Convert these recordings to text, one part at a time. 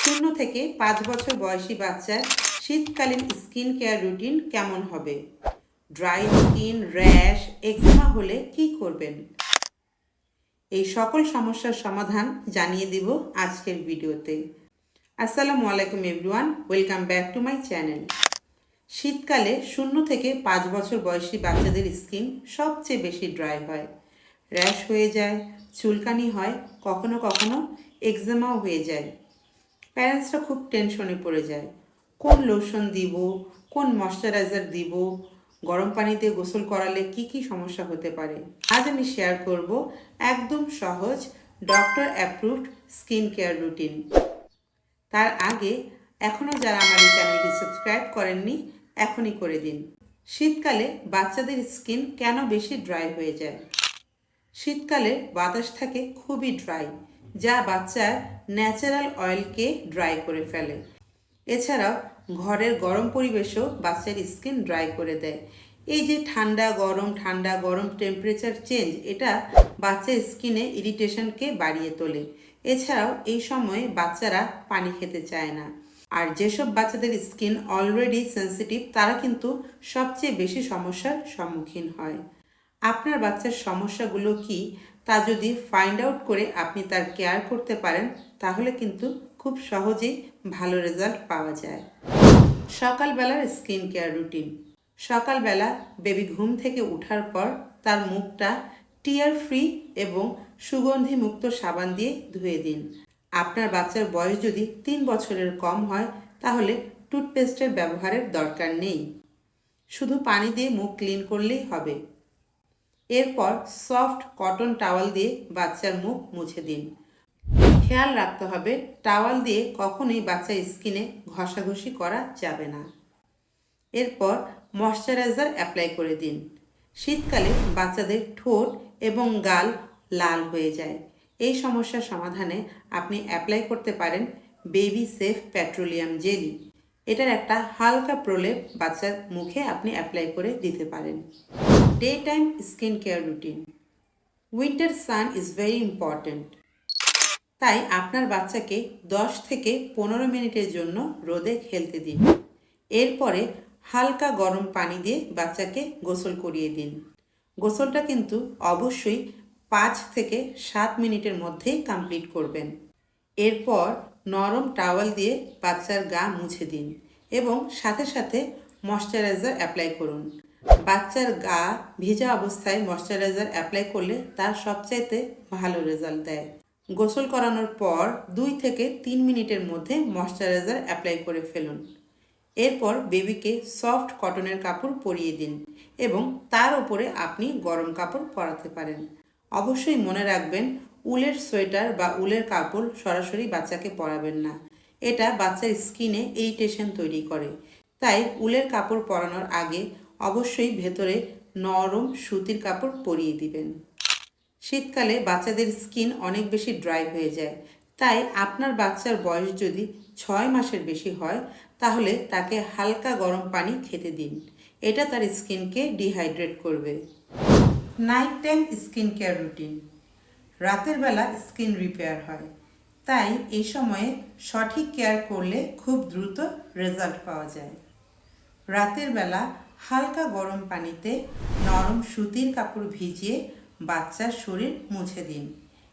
শূন্য থেকে 5 বছর বয়সী বাচ্চার শীতকালীন স্কিন কেয়ার রুটিন কেমন হবে? ড্রাই স্কিন, র্যাশ, এক্সেমা হলে কি করবেন? এই সকল সমস্যার সমাধান জানিয়ে দিব আজকের ভিডিওতে। আসসালামু আলাইকুম everyone, welcome back to my channel. শীতকালে 0 থেকে 5 বছর বয়সী বাচ্চাদের স্কিন সবচেয়ে বেশি ড্রাই হয়, র্যাশ হয়ে যায়, চুলকানি হয়, কখনো কখনো এক্সেমাও হয়ে যায়। প্যারেন্টসরা খুব টেনশনে পড়ে যায়, কোন লোশন দিব, কোন ময়শ্চারাইজার দিব, গরম পানিতে গোসল করালে কি কি সমস্যা হতে পারে। আজ আমি শেয়ার করব একদম সহজ doctor approved skin care routine. তার আগে এখনও যারা আমার এই চ্যানেলটি সাবস্ক্রাইব করেননি, এখনই করে দিন। শীতকালে বাচ্চাদের স্কিন কেন বেশি ড্রাই হয়ে যায়? শীতকালে বাতাস থাকে খুবই ড্রাই, যা বাচ্চার ন্যাচারাল অয়েলকে ড্রাই করে ফেলে। এছাড়াও ঘরের গরম পরিবেশও বাচ্চার স্কিন ড্রাই করে দেয়। এই যে ঠান্ডা গরম টেম্পারেচার চেঞ্জ, এটা বাচ্চার স্কিনে ইরিটেশনকে বাড়িয়ে তোলে। এছাড়াও এই সময়ে বাচ্চারা পানি খেতে চায় না। আর যেসব বাচ্চাদের স্কিন অলরেডি সেন্সিটিভ, তারা কিন্তু সবচেয়ে বেশি সমস্যার সম্মুখীন হয়। আপনার বাচ্চার সমস্যাগুলো কি তা যদি ফাইন্ড আউট করে আপনি তার কেয়ার করতে পারেন, তাহলে কিন্তু খুব সহজেই ভালো রেজাল্ট পাওয়া যায়। সকালবেলার স্কিন কেয়ার রুটিন। সকালবেলা বেবি ঘুম থেকে ওঠার পর তার মুখটা টিয়ার ফ্রি এবং সুগন্ধিমুক্ত সাবান দিয়ে ধুয়ে দিন। আপনার বাচ্চার বয়স যদি 3 বছরের কম হয়, তাহলে টুথপেস্টের ব্যবহারের দরকার নেই, শুধু পানি দিয়ে মুখ ক্লিন করলেই হবে। এরপর সফট কটন টাওয়াল দিয়ে বাচ্চার মুখ মুছে দিন। খেয়াল রাখতে হবে, টাওয়াল দিয়ে কখনোই বাচ্চার স্কিনে ঘষাঘষি করা যাবে না। এরপর ময়শ্চারাইজার অ্যাপ্লাই করে দিন। শীতকালে বাচ্চাদের ঠোঁট এবং গাল লাল হয়ে যায়। এই সমস্যার সমাধানে আপনি অ্যাপ্লাই করতে পারেন বেবি সেফ পেট্রোলিয়াম জেলি। এটার একটা হালকা প্রলেপ বাচ্চার মুখে আপনি অ্যাপ্লাই করে দিতে পারেন। Day time skin care routine. Winter sun is very important, তাই আপনার বাচ্চাকে 10 থেকে 15 মিনিটের জন্য রোদে খেলতে দিন। এরপরে হালকা গরম পানি দিয়ে বাচ্চাকে গোসল করিয়ে দিন। গোসলটা কিন্তু অবশ্যই 5 থেকে 7 মিনিটের মধ্যেই কমপ্লিট করবেন। এরপর নরম টাওয়াল দিয়ে বাচ্চার গা মুছে দিন এবং সাথে সাথে ময়শ্চারাইজার অ্যাপ্লাই করুন। বাচ্চার গা ভিজা অবস্থায় ময়শ্চারাইজার অ্যাপ্লাই করলে তার সবচাইতে ভালো রেজাল্ট দেয়। গোসল করানোর পর 2 থেকে 3 মিনিটের মধ্যে ময়শ্চারাইজার অ্যাপ্লাই করে ফেলুন। এরপর বেবিকে সফট কটনের কাপড় পরিয়ে দিন এবং তার উপরে আপনি গরম কাপড় পরাতে পারেন। অবশ্যই মনে রাখবেন, উলের সোয়েটার বা উলের কাপড় সরাসরি বাচ্চাকে পরাবেন না, এটা বাচ্চার স্কিনে ইরিটেশন তৈরি করে। তাই উলের কাপড় পরানোর আগে অবশ্যই ভেতরে নরম সুতির কাপড় পরিয়ে দিবেন। শীতকালে বাচ্চাদের স্কিন অনেক বেশি ড্রাই হয়ে যায়, তাই আপনার বাচ্চার বয়স যদি 6 মাসের বেশি হয়, তাহলে তাকে হালকা গরম পানি খেতে দিন। এটা তার স্কিনকে ডিহাইড্রেট করবে। Night time skin care routine. রাতের বেলা স্কিন রিপেয়ার হয়, তাই এই সময়ে সঠিক কেয়ার করলে খুব দ্রুত রেজাল্ট পাওয়া যায়। রাতের বেলা হালকা গরম পানিতে নরম সুতির কাপড় ভিজিয়ে বাচ্চার শরীর মুছে দিন।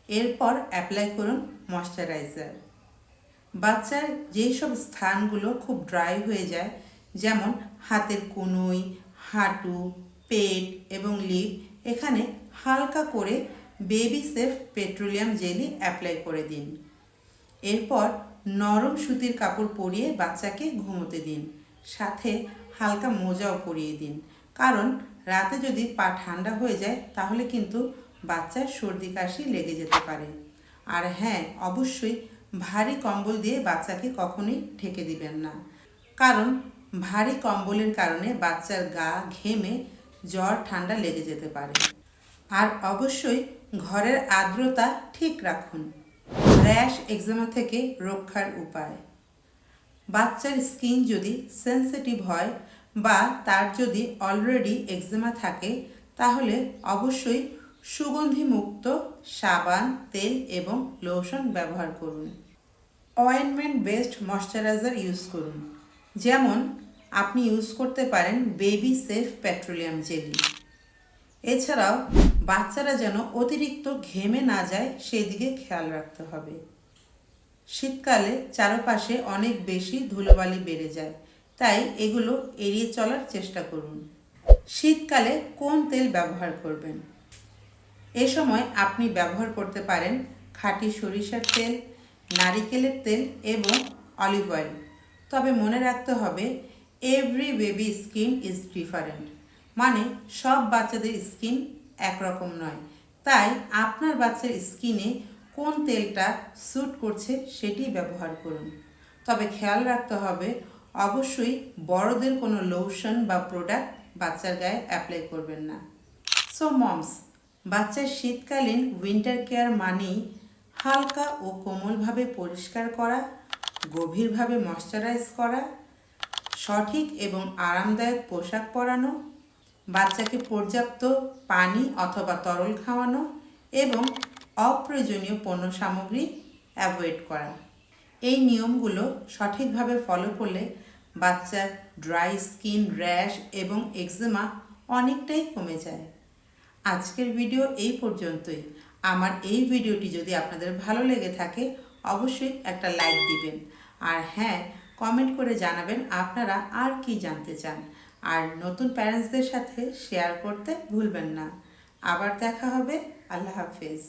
এরপর অ্যাপ্লাই করুন ময়শ্চারাইজার। বাচ্চার যেই সব স্থানগুলো খুব ড্রাই হয়ে যায়, যেমন হাতের কনুই, হাঁটু, পেট এবং লিপ, এখানে হালকা করে baby safe petroleum jelly apply করে দিন। এরপর নরম সুতির কাপড় পরিয়ে বাচ্চাকে ঘুমোতে দিন, সাথে হালকা মোজাও পরিয়ে দিন, কারণ রাতে যদি পা ঠান্ডা হয়ে যায় তাহলে কিন্তু বাচ্চার সর্দি কাশি লেগে যেতে পারে। আর হ্যাঁ, অবশ্যই ভারী কম্বল দিয়ে বাচ্চাকে কখনোই ঢেকে দিবেন না, কারণ ভারী কম্বলের কারণে বাচ্চার গা ঘেমে জ্বর ঠান্ডা লেগে যেতে পারে। আর অবশ্যই ঘরের আর্দ্রতা ঠিক রাখুন। র্যাশ এক্সেমা থেকে রক্ষার উপায়। বাচ্চার স্কিন যদি সেন্সিটিভ হয় বা তার যদি অলরেডি এক্সেমা থাকে, তাহলে অবশ্যই সুগন্ধিমুক্ত সাবান, তেল এবং লোশন ব্যবহার করুন। অয়েনমেন্ট বেসড ময়শ্চারাইজার ইউজ করুন। যেমন আপনি ইউজ করতে পারেন বেবি সেফ পেট্রোলিয়াম জেলি। এছাড়াও বাচ্চারা যেন অতিরিক্ত ঘেমে না যায় সেই দিকে খেয়াল রাখতে হবে। শীতকালে চারপাশে অনেক বেশি ধুলোবালি বেড়ে যায়, তাই এগুলো এড়িয়ে চলার চেষ্টা করুন। শীতকালে কোন তেল ব্যবহার করবেন? এ সময় আপনি ব্যবহার করতে পারেন খাঁটি সরিষার তেল, নারিকেলের তেল এবং অলিভ অয়েল। তবে মনে রাখতে হবে every baby skin is different, মানে সব বাচ্চাদের স্কিন একরকম নয়। তাই আপনার বাচ্চার স্কিনে কোন তেলটা স্যুট করছে সেটি ব্যবহার করুন। তবে খেয়াল রাখতে হবে অবশ্যই বড়দের কোনো লোশন বা প্রোডাক্ট বাচ্চার গায়ে অ্যাপ্লাই করবেন না। সো মমস, বাচ্চার শীতকালীন উইন্টার কেয়ার মানেই হালকা ও কোমলভাবে পরিষ্কার করা, গভীরভাবে ময়শ্চারাইজ করা, সঠিক এবং আরামদায়ক পোশাক পরানো, বাচ্চাকে পর্যাপ্ত পানি অথবা তরল খাওয়ানো এবং অপ্রয়োজনীয় পণ্য সামগ্রী অ্যাভয়েড করা। এই নিয়মগুলো সঠিকভাবে ফলো করলে বাচ্চার ড্রাই স্কিন, র্যাশ এবং এক্সেমা অনেকটাই কমে যায়। আজকের ভিডিও এই পর্যন্তই। আমার এই ভিডিওটি যদি আপনাদের ভালো লেগে থাকে অবশ্যই একটা লাইক দিবেন, আর হ্যাঁ, কমেন্ট করে জানাবেন আপনারা আর কি জানতে চান, আর নতুন প্যারেন্টসদের সাথে শেয়ার করতে ভুলবেন না। আবার দেখা হবে। আল্লাহ হাফেজ।